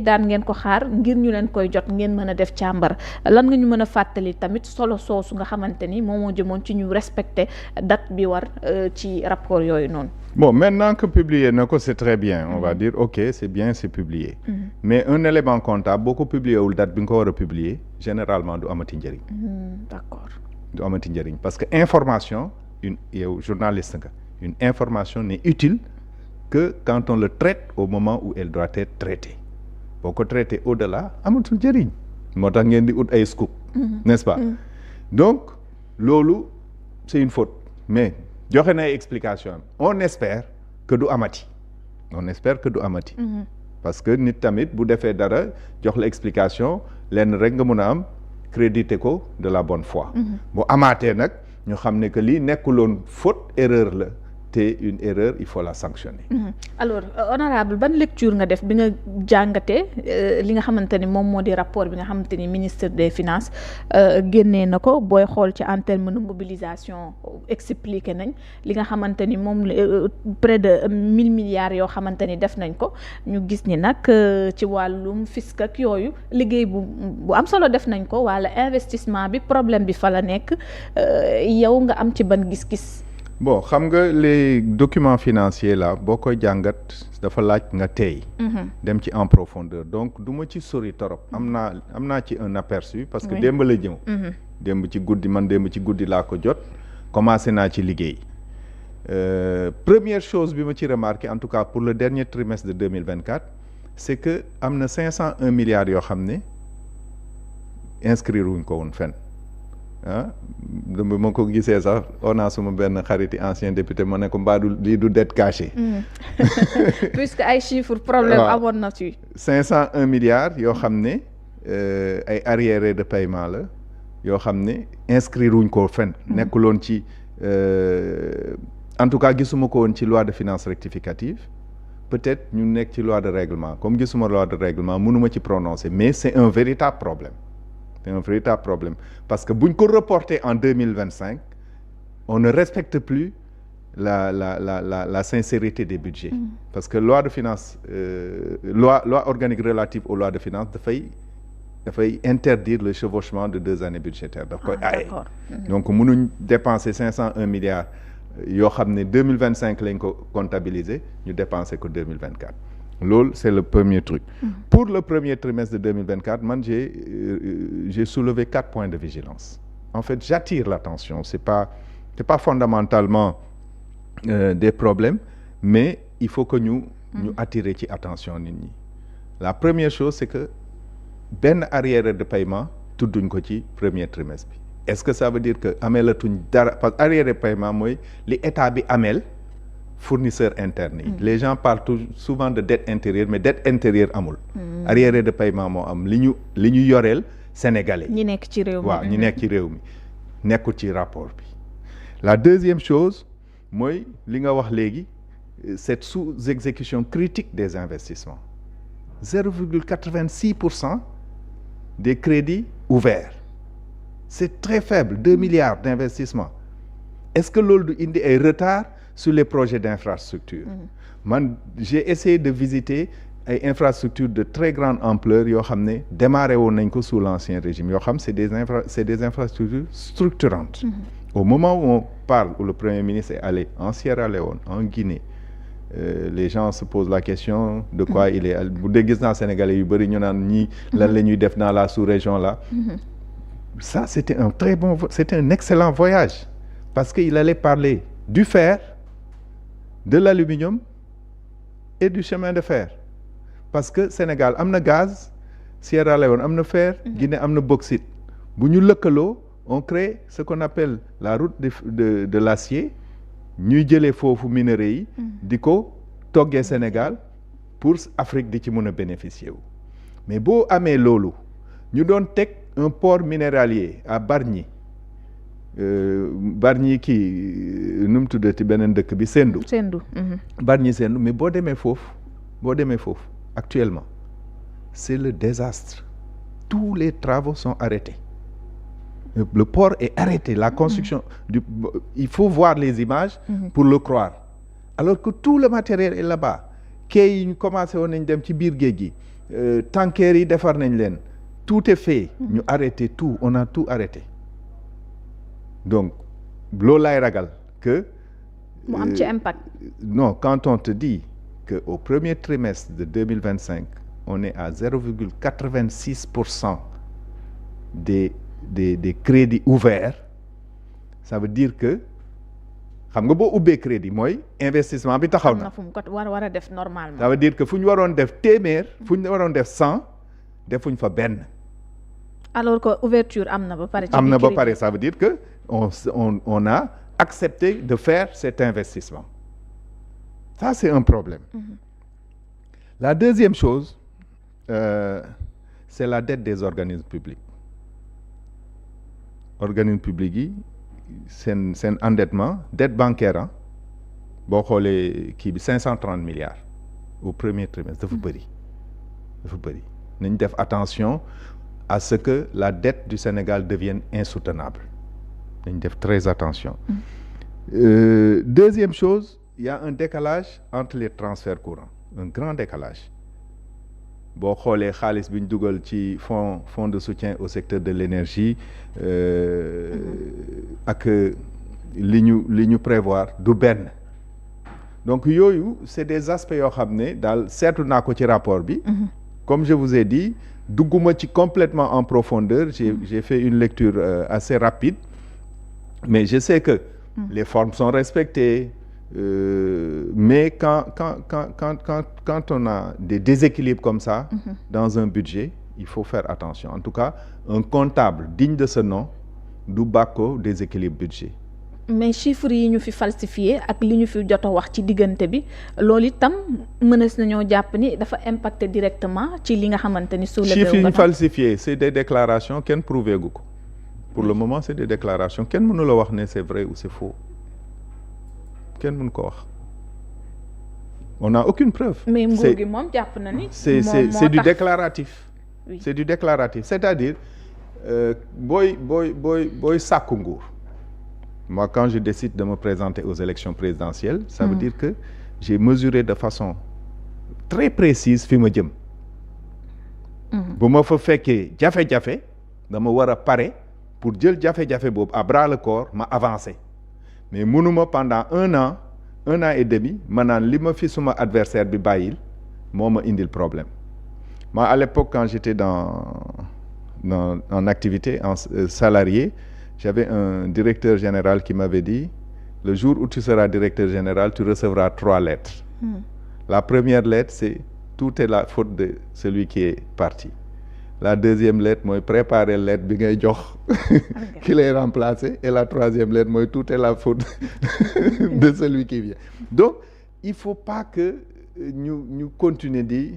daan ngeen ko xaar ngir ñu leen koy jot ngeen mën a def càmbar lan nga ñu mën a fàttali tamit solo soosu nga xamante ni moom moo jëmoon ci ñu respecter date bi war ci rapport yooyu noonu. Bon, maintenant que publié na ko c'est très bien on va dire ok c'est bien c'est publié mais un élément comptable boo ko publié wul date bi nga ko war a publier généralement du amati njëriñ. D'accord. du amati njëriñ parce que information yow journaliste nga une information n'est utile que quand on le traite au moment où elle doit être traitée. boo ko traité au-delà amatul njëriñ moo tax ngeen di ut ay scoop n'est-ce pas donc loolu c'est une faute mais joxe na ay explication on espère que du amati parce que nit tamit bu defee dara jox la explication lenn rek nga mën a am créditer ko de la bonne foi bu amaatee nag ñu xam ne que lii nekkuloon faute erreur la te une erreur il faut la sanctionner. Alors honorable ban lecture nga def bi nga jàngatee li nga xamante ni moom moo di rapport bi nga xamante ni ministre des finances génnee na ko booy xool ci en terme de mobilisation expliqué nañ li nga xamante ni moom près de 1000 milliards yoo xamante ni def nañ ko ñu gis ni nag ci wàllum fisc ak yooyu liggéey bu am solo def nañ ko wala investissement bi problème bi fa la nekk yow nga am ci ban gis-gis. Bon xam nga les documents financiers là boo koy jàngat dafa laaj nga teey dem ci en profondeur donc du ma ci sori torop am naa ci un aperçu parce que démb la ñëw démb ci guddi laa ko jot commencé naa ci liggéey première chose bi ma ci remarqué en tout cas pour le dernier trimestre de 2024 c'est que am na 501 milliards yoo xam ne inscrire wuñ ko woon fenn ma ko gisee sax on a suma benn xariti ancien député ma ne ko mbaadu lii du dette cachée puisque ay chiffres problème amoon na ci 501 milliards yoo xam ne ay arriérés de paiement la yoo xam ne inscrire wuñ ko fenn nekkuloon ci en tout cas gisuma ko woon ci loi de finances rectificative peut-être ñu nekk ci loi de règlement comme gisuma loi de règlement mënuma ci prononcer mais c'est un véritable problème parce que buñ ko reporter en 2025 on ne respecte plus la sincérité des budgets parce que loi de finances loi organique relative aux lois de finances dafay interdire le chevauchement de 2 années budgétaires daf koy aaye donc mënuñ dépenser 501 milliards yoo xam ne 2025 lañ ko comptabiliser ñu dépenser ko 2024 loolu c'est le premier truc pour le premier trimestre de 2024 man j'ai soulevé 4 points de vigilance en fait j'attire l'attention c'est pas fondamentalement des problèmes mais il faut que ñu attirer ci attention nit ñi la première chose c'est que benn arriéré de paiement tudduñ ko ci premier trimestre bi est-ce que ça veut dire que ameelatuñ dara parce que arriéré de paiement mooy li état bi ameel fournisseurs internes yi les gens parlent souvent de dette intérieure mais dette intérieure amul arriéré de paiement moo am li ñu yoreel sénégalais ñi nekk ci réew mi waaw ñi nekk ci réew mi nekkul ci rapport bi la deuxième chose mooy li nga wax léegi cette sous-exécution critique des investissements 0,86% des crédits ouverts c'est très faible 2 milliards d'investissements est-ce que loolu du indi ay retard sur les projets d'infrastructure man j'ai essayé de visiter ay infrastructures de très grande ampleur yoo xam ne démarré woon nañ ko sous l'ancien régime yoo xam c'est des infrastructures structurantes au moment où on parle où le Premier ministre est allé en Sierra Leone en Guinée les gens se posent la question de quoi il est bu dee gis naa Sénégalais yu bëri ñu naan ñii lan la ñuy def dans la sous-région là ça c'était un excellent voyage parce que il allait parler du fer de l'aluminium et du chemin de fer parce que Sénégal am na gaz Sierra Leone am na fer Guinée am na bauxite bu ñu lëkkaloo on crée ce qu'on appelle la route de l'acier ñuy jëlee foofu minerais yi di ko toggee Sénégal pour Afrique di ci mën a bénéficier wu mais boo amee loolu ñu doon teg un port minéralier à Bargny Bargny kii nu mu tuddati beneen dëkk bi Sendou Bargny Sendou mais boo demee foofu actuellement c'est le désastre tous les travaux sont arrêtés le port est arrêté la construction il faut voir les images pour le croire alors que tout le matériel est là-bas quai yi ñu commencé woon nañ dem ci biir géej gi tankers yi defar nañ leen tout est fait ñu arrêté tout on a tout arrêté donc loolu laay ragal que mu am ci impact non quand on te dit que au premier trimestre de 2025 on est à 0,86% des crédits ouverts ça veut dire que xam nga boo ubbee crédit mooy investissement bi taxaw na fu mu ko war a def normalement. ça veut dire que fu ñu waroon def téeméer fu ñu waroon def 100 defuñ fa benn. alors que ouverture am na ba pare. am na ba pare ça veut dire que on a accepté de faire cet investissement ça c'est un problème. La deuxième chose c'est la dette des organismes publics yi seen endettement dette bancaire boo xoolee kii bi 530 milliards au premier trimestre dafa bëri nañ def attention à ce que la dette du Sénégal devienne insoutenable nañ def très attention. Deuxième chose il y a un décalage entre les transferts courants un grand décalage boo xoolee xaalis bi ñu dugal ci fonds de soutien au secteur de l'énergie ak li ñu prévoir du benn donc yooyu c'est des aspects yoo xam ne daal seetlu naa ko ci rapport bi. Comme je vous ai dit dugguma ci complètement en profondeur j'ai fait une lecture assez rapide mais je sais que les formes sont respectées mais quand on a des déséquilibres comme ça dans un budget il faut faire attention en tout cas un comptable digne de ce nom du bàkkoo déséquilibre budget mais chiffres yi ñu fi falsifié ak li ñu fi jot a wax ci diggante bi loolu itam mënees nañoo jàpp ni dafa impacter directement ci li nga xamante ni chiffres yi ñu falsifié c'est des déclarations kenn prouvé gu ko pour le moment c'est des déclarations kenn mënu la wax ne c'est vrai ou c'est faux kenn mënu ko wax on n'a aucune preuve. mais nguur gi moom jàpp na ni. c'est du déclaratif. Oui. C'est du déclaratif c'est-à-dire booy sàkku nguur. Moi quand je décide de me présenter aux élections présidentielles ça veut dire que j'ai mesuré de façon très précise fi ma jëm. bu ma fa fekkee jafe-jafe dama war a pare pour jël jafe-jafe boobu à bras le corps ma avancer mais mënuma pendant un an et demi ma naan li ma fi suma adversaire bi bàyyil moo ma indil problème moi à l'époque quand j'étais en activité salarié j'avais un directeur général qui m'avait dit le jour où tu seras directeur général tu recevras 3 lettres. La première lettre c'est tout est la faute de celui qui est parti. La deuxième lettre mooy préparer lettre bi ngay jox qui lay remplacer et la troisième lettre mooy tout est la faute de celui qui vient. Donc il faut pas que ñu continuer di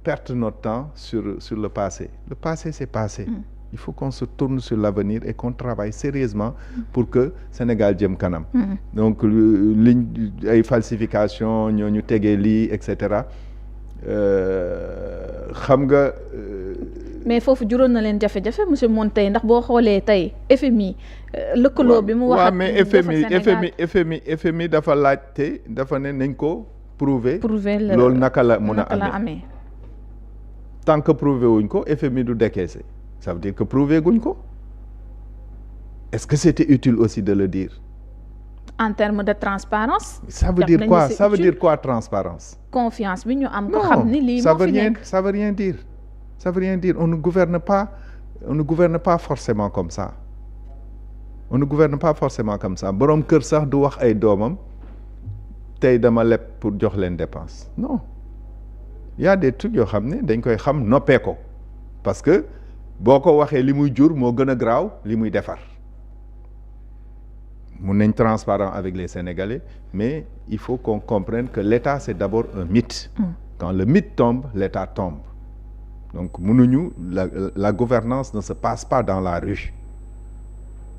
perdre notre temps sur le passé. Le passé c'est passé. Il faut qu'on se tourne sur l'avenir et qu'on travaille sérieusement pour que Sénégal jëm kanam. Donc liñ ay falsification ñu tegee lii et cetera xam nga. mais foofu juróon na leen jafe-jafe monsieur Montey ndax boo xoolee tey FMI lëkkaloo bi mu wax ak mais FMI dafa laajte dafa ne nañ ko prouver loolu naka la mun a amee tant que prouver wuñ ko FMI du décaisser ça veut dire que prouver guñ ko est-ce que c'était utile aussi de le dire en termes de transparence ça veut dire quoi ça veut dire quoi transparence confiance bi ñu am ko xam ni lii moo fi nekk ça veut rien dire on ne gouverne pas forcément comme ça boroom kër sax du wax ay doomam tey dama leb pour jox leen dépense non il y a des trucs yoo xam ne dañ koy xam noppee ko parce que boo ko waxee li muy jur moo gën a graaw li muy defar mun nañ transparent avec les Sénégalais mais il faut qu'on comprenne que l'État c'est d'abord un mythe quand le mythe tombe l'État tombe donc mënuñu la gouvernance ne se passe pas dans la rue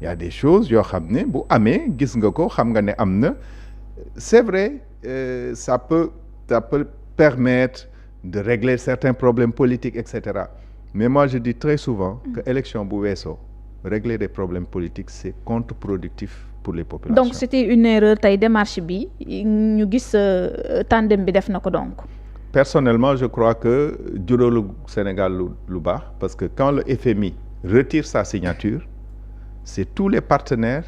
il y a des choses yoo xam ne bu amee gis nga ko xam nga ne am na c'est vrai ça peut permettre de régler certains problèmes politiques etc mais moi je dis très souvent que élection bu weesoo régler des problèmes politiques c'est contre-productif pour les populations. Donc c'était une erreur tey démarche bi ñu gis tandem bi def na ko donc. personnellement je crois que juróolu Sénégal lu baax parce que quand le FMI retire sa signature c'est tous les partenaires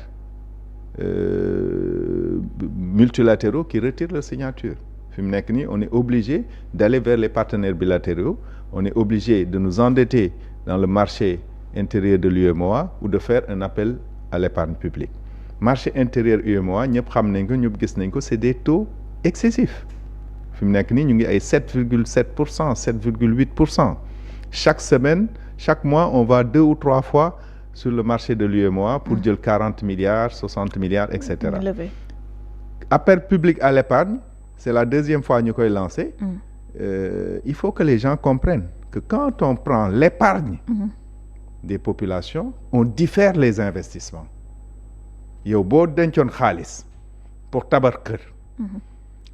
multilatéraux qui retirent leur signature fi mu nekk nii on est obligé d'aller vers les partenaires bilatéraux on est obligé de nous endetter dans le marché intérieur de l'UEMOA ou de faire un appel à l'épargne publique marché intérieur UEMOA ñëpp xam nañ ko ñëpp gis nañ ko c'est des taux excessifs fi mu nekk nii ñu ngi ay 7,7%, 7,8%. Chaque semaine, chaque mois, on va 2 ou 3 fois sur le marché de l'UEMOA pour jël 40 milliards, 60 milliards, etc. Appel public à l'épargne, c'est la deuxième fois ñu koy lancer. Il faut que les gens comprennent que quand on prend l'épargne des populations, on diffère les investissements. yow boo dencoon xaalis pour tabax kër.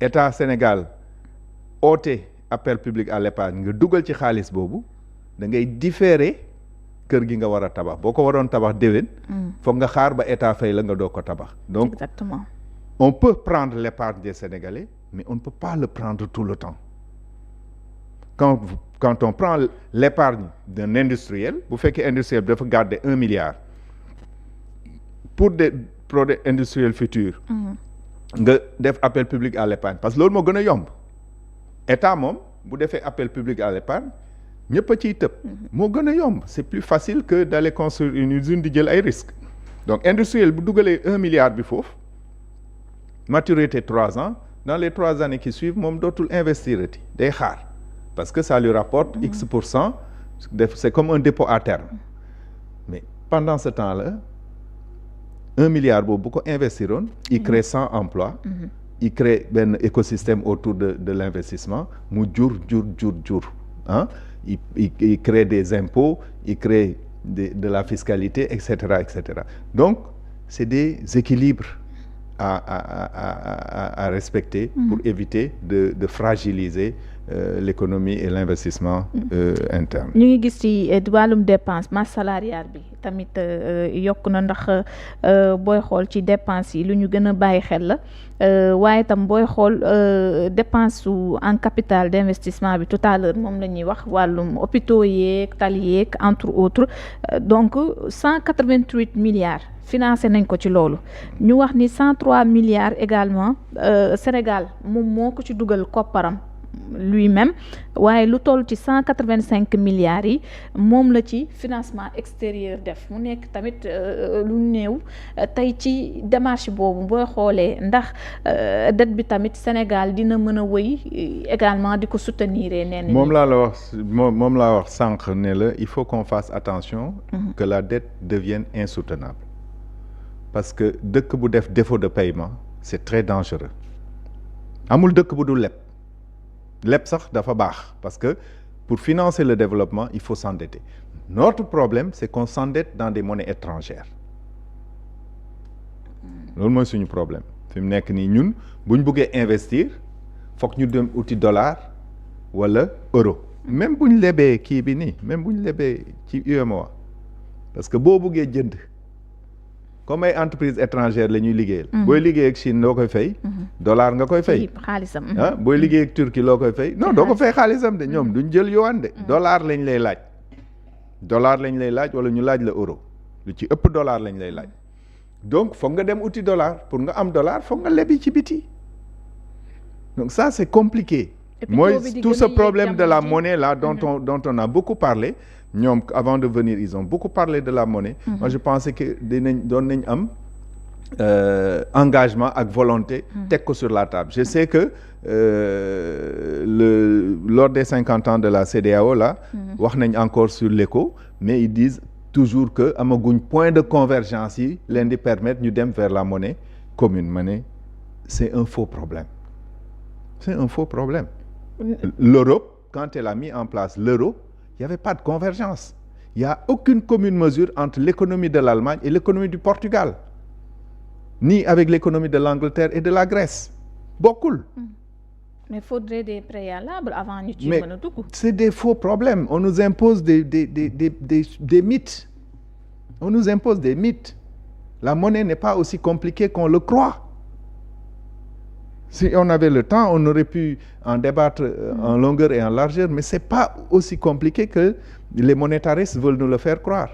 État Sénégal oote appel public à l'épargne nga dugal ci xaalis boobu da ngay différer kër gi nga war a tabax boo ko waroon tabax déwén. foog nga xaar ba état fay la nga doo ko tabax. donc exactement. On peut prendre l'épargne des Sénégalais mais on ne peut pas le prendre tout le temps. Quand on prend l'épargne d'un industriel bu fekkee industriel dafa garder 1 milliard pour des projets industriels futurs. nga def appel public à l'épargne parce que loolu moo gën a yomb état moom bu defee appel public à l'épargne ñëpp a ciy tëb moo gën a yomb c'est plus facile que d'aller construire une usine di jël ay risques donc industriel bu dugalee 1 milliard bi foofu maturité 3 ans dans les 3 années qui suivent moom dootul investir ati day xaar parce que ça lui rapporte X%, c'est comme un dépôt à terme mais pendant ce temps-là 1 milliard boobu bu ko investiroon il crée 100 emplois il crée benn écosystème autour de l'investissement mu jur ah il crée des impôts il crée de la fiscalité etc. Donc c'est des équilibres à respecter pour éviter de fragiliser l'économie et l'investissement interne. ñu ngi gis ci wàllum dépense masse salariale bi tamit yokk na ndax booy xool ci dépense yi lu ñu gën a bàyyi xel la waaye tam booy xool dépense su en capital d'investissement bi tout à l'heure moom la ñuy wax wàllum hôpitaux yeeg tali yeeg entre autres donc 188 milliards financé nañ ko ci loolu ñu wax ni 103 milliards également Sénégal moom moo ko ci dugal kopparam lui-même waaye lu toll ci 185 milliards yi moom la ci financement extérieur def mu nekk tamit lu néew tey ci démarche boobu booy xoolee ndax dette bi tamit Sénégal dina mën a wëy également di ko soutenir neen moom laa wax sànq ne la il faut qu'on fasse attention que la dette devienne insoutenable parce que dëkk bu def défaut de paiement c'est très dangereux amul dëkk bu dul leb sax dafa baax parce que pour financer le développement il faut s'endetter notre problème c'est qu'on s'endette dans des monnaies étrangères loolu mooy suñu problème fi mu nekk nii ñun bu ñu bëggee investir foog ñu dem uti dollar wala euro même bu ñu lebee kii bi nii même bu ñu lebee ci UEMOA parce que boo bëggee jënd comme ay entreprise étrangère la ñuy liggéeyal. booy liggéey ak Chine loo koy fay. dollar nga koy fay. xaalisam. ah booy liggéey ak Turquie loo koy fay. non doo ko fay xaalisam de ñoom duñ jël yuan de. dollar lañ lay laaj. dollar lañ lay laaj wala ñu laaj la euro lu ci ëpp dollar lañ lay laaj donc foog nga dem uti dollar pour nga am dollar foog nga lebi ci biti donc ça c'est compliqué. mooy tout ce problème de la monnaie là dont on a beaucoup parlé. ñoom avant de venir ils ont beaucoup parlé de la monnaie. Moi je pensais que doon nañ am engagement ak volonté teg ko sur la table je sais que lors des 50 ans de la CEDEAO là wax nañ encore sur l'éco mais ils disent toujours que amaguñ point de convergence yi leen di permettre ñu dem vers la monnaie commune ma ne c'est un faux problème l'Europe quand elle a mis en place l'euro il n'y avait pas de convergence. Il n'y a aucune commune mesure entre l'économie de l'Allemagne et l'économie du Portugal. Ni avec l'économie de l'Angleterre et de la Grèce. Bokkul. Mais il faudrait des préalables avant ñu ci mën a dugg. C'est des faux problèmes. On nous impose des mythes. On nous impose des mythes. La monnaie n'est pas aussi compliquée qu'on le croit. Si on avait le temps, on aurait pu en débattre en longueur et en largeur, mais c'est pas aussi compliqué que les monétaristes veulent nous le faire croire.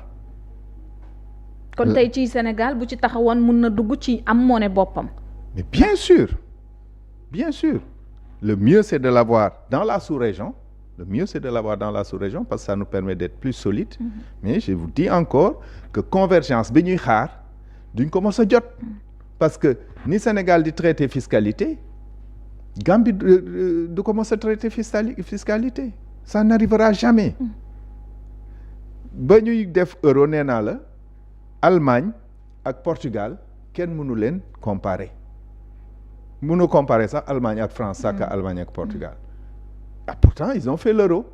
kon tey ci Sénégal bu ci taxawoon mun na dugg ci am monnaie boppam. Mais bien sûr, le mieux c'est de l'avoir dans la sous-région. Le mieux c'est de l'avoir dans la sous-région parce que ça nous permet d'être plus solides. Mais je vous dis encore que convergence bi ñuy xaar duñ ko mos a jot. Parce que ni Sénégal di traiter fiscalité, Gambie du ko mos a traiter fiscalité. Ça n'arrivera jamais. Ba ñuy def euro nee naa la Allemagne ak Portugal kenn mënu leen comparer. Mënu comparer sax Allemagne ak France sax Allemagne ak Portugal. Ah pourtant ils ont fait l'euro.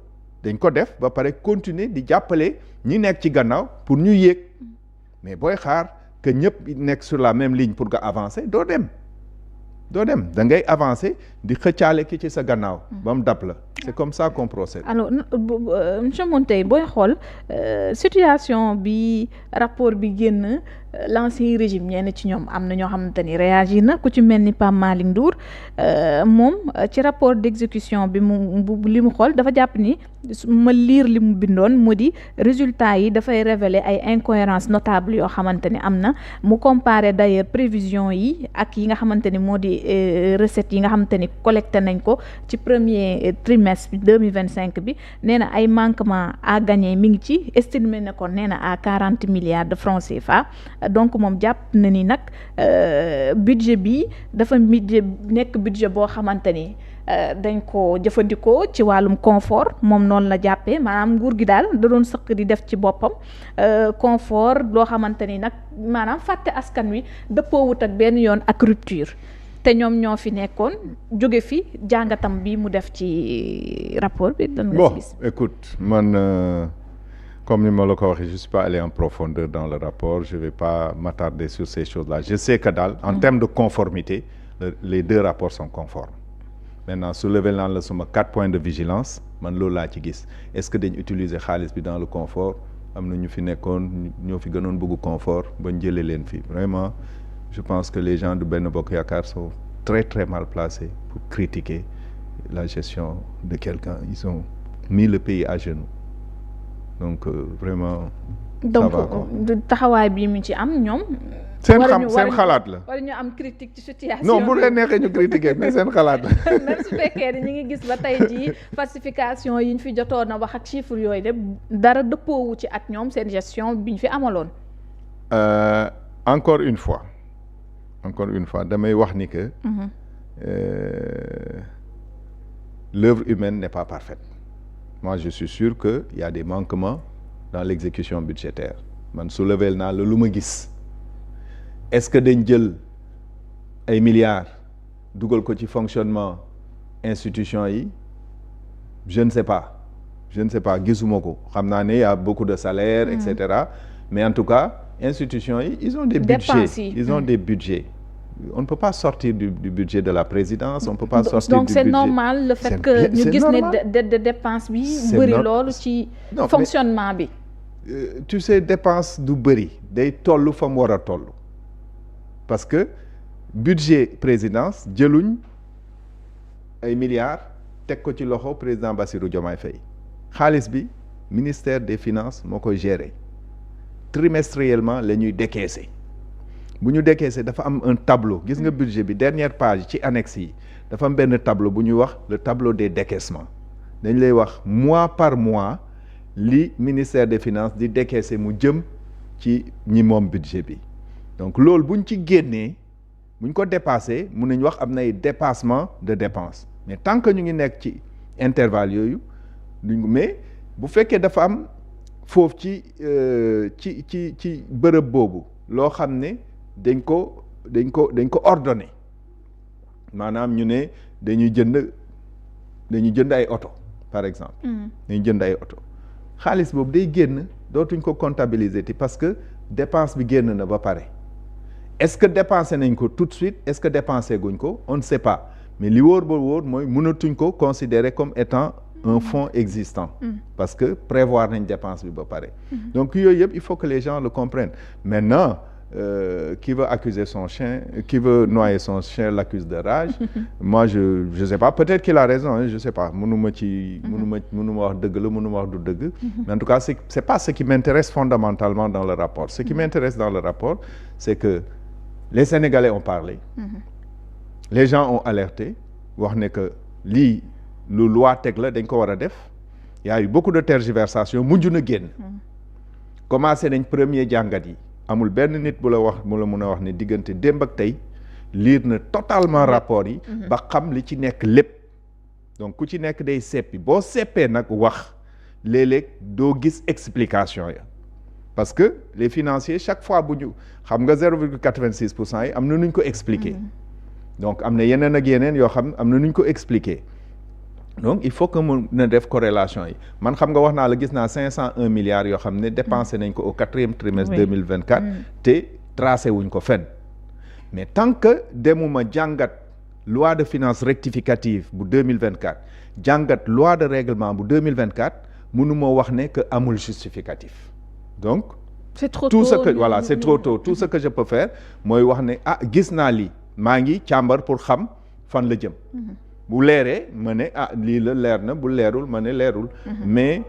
Dañ ko def ba pare continuer di jàppale ñi nekk ci gannaaw pour ñu yéeg. Mais booy xaar que ñëpp nekk sur la même ligne pour nga avancer doo dem da ngay avancer di xëccaale ki ci sa gannaaw ba mu dab la c'est comme ça qu'on procède. Alors monsieur Montey booy xool situation bi rapport bi génn l'ancien régime ñenn ci ñoom am na ñoo xamante ni réagir na ku ci mel ni Pape Malick Ndour moom ci rapport d'exécution bi li mu xool dafa jàpp ni ma lire li mu bindoon mu di résultats yi dafay révéler ay incohérences notables yoo xamante ni am na mu comparer d'ailleurs prévisions yi ak yi nga xamante ni moo di recettes yi nga xamante ni collecté nañ ko ci premier trimestre bi 2025 bi nee na ay manquements à gagner mi ngi ci estimé na ko nee na à 40 milliards de francs CFA. Donc moom jàpp na ni nag budget bi dafa nekk budget boo xamante ni dañ ko jëfandikoo ci wàllum confort moom noonu la jàppee maanaam nguur gi daal da doon sëq di def ci boppam confort loo xamante ni nag maanaam fàtte askan wi dëppoowut ak benn yoon ak rupture te ñoom ñoo fi nekkoon jóge fi jàngatam bi mu def ci rapport bi. Bon écoute man. Comme ni ma la ko waxee je suis pas allé en profondeur dans le rapport je vais pas m'attarder sur ces choses-là je sais que daal en termes de conformité les deux rapports sont conformes maintenant soulever naan la suma 4 points de vigilance man loolu laa ci gis est-ce que dañ utiliser xaalis bi dans le confort am na ñu fi nekkoon ñoo fi gënoon bëgg confort ba jëlee leen fi vraiment je pense que les gens de Benno Bokk Yaakaar sont très très mal placés pour critiquer la gestion de quelqu'un ils ont mis le pays à genoux. Donc vraiment. donc taxawaay bi mu ci am ñoom. seen xalaat la. wala ñu am critique ci situation. non bu leen neexee ñu critiquer mais seen xalaat la. même su fekkee ne ñu ngi gis ba tey jii falsification yi ñu fi jotoon a wax ak chiffres yooyu de dara dëppoowu ci ak ñoom seen gestion bi ñu fi amaloon. encore une fois damay wax ni que. L'œuvre humaine n'est pas parfaite. Moi je suis sûr que y a des manquements dans l'exécution budgétaire man soulever naa la lu ma gis est-ce que dañ jël ay milliards dugal ko ci fonctionnement institution yi je ne sais pas gisuma ko xam naa ne y a beaucoup de salaires et cetera mais en tout cas institution yi ils ont des budgets on ne peut pas sortir du budget de la présidence on peut pas sortir donc du c'est budget. normal le fait que ñu gis ne de dépense bi bëri loolu ci fonctionnement bi tu sais dépense du bëri day toll fa mu war a toll parce que budget présidence jëluñ ay milliards teg ko ci loxo président Bassirou Diomaye Faye xaalis bi ministère des finances moo koy gérer trimestriellement la ñuy décaisser bu ñu décaissé dafa am un tableau gis nga budget bi dernière page ci annexe yi dafa am benn tableau bu ñuy wax le tableau des décaissements dañ lay wax mois par mois li ministère des finances di décaissé mu jëm ci ñi moom budget bi donc loolu buñ ci génnee buñ ko dépassé mun nañ wax am na ay dépassement de dépenses mais tant que ñu ngi nekk ci intervalle yooyu mais bu fekkee dafa am foofu ci bërëb boobu loo xam ne dañ ko ordonné maanaam ñu ne dañuy jënd ay oto par exemple dañuy jënd ay oto xaalis boobu day génn dootuñ ko comptabiliser ti parce que dépense bi génn na ba pare est-ce que dépensé nañ ko tout de suite est-ce que dépensé guñ ko on ne sait pas mais li wóor ba wóor mooy mënatuñ ko considérer comme étant un fonds existant parce que prévoir nañ dépense bi ba pare donc yooyu yëpp il faut que les gens le comprennent maintenant qui veut accuser son chien, qui veut noyer son chien l'accuse de rage. Moi je sais pas, peut-être qu'il a raison, hein, je sais pas, mënuma wax dëgg la mënuma wax du dëgg. Mais en tout cas c'est pas ce qui m'intéresse fondamentalement dans le rapport. Ce qui m'intéresse dans le rapport, c'est que les Sénégalais ont parlé. Les gens ont alerté, wax ne que lii lu loi teg la dañ ko war a def. Il y a eu beaucoup de tergiversations mujj na génn. Commencé nañ premier jàngat yi. Amul benn nit bu la mën a wax ne diggante démb ak tey lire na totalement rapport yi. ba xam li ci nekk lépp. Donc ku ci nekk day seppi boo seppee nag wax léeg-léeg doo gis explication ya. Parce que les financiers chaque fois bu ñu xam nga 0,86% yi am na nu ñu ko expliquer. Donc am na yeneen ak yeneen yoo xam am na nu ñu ko expliquer. Donc il faut que mu na def corrélation yi man xam nga wax naa la gis naa 501 milliards yoo xam ne dépensé nañ ko au 4e trimestre 2024 te tracé wuñ ko fenn mais tant que demuma jàngat loi de finances rectificative bu 2024 jàngat loi de règlement bu 2024 mënuma wax ne que amul justificatif donc c'est trop tout tôt, ce que voilà c'est trop tôt tout ce que je peux faire mooy wax ne gis naa lii maa ngi càmbar pour xam fan la jëm bu leeree ma ne lii la leer na bu leerul ma ne leerul mais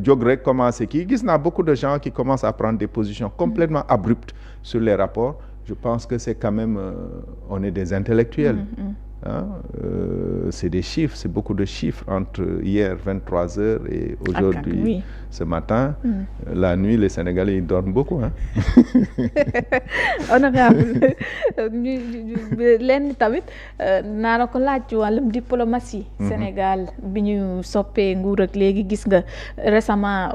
jóg rek commencé kii gis naa beaucoup de gens qui commencent à prendre des positions complètement abruptes sur les rapports. Je pense que c'est quand même on est des intellectuels. C'est des chiffres, c'est beaucoup de chiffres entre hier 23h et aujourd'hui ce matin. La nuit, les Sénégalais ils dorment beaucoup. Honorable lenn tamit naa la ko laaj ci wàllum diplomatie. Sénégal bi ñu soppee nguur ak léegi gis nga récemment.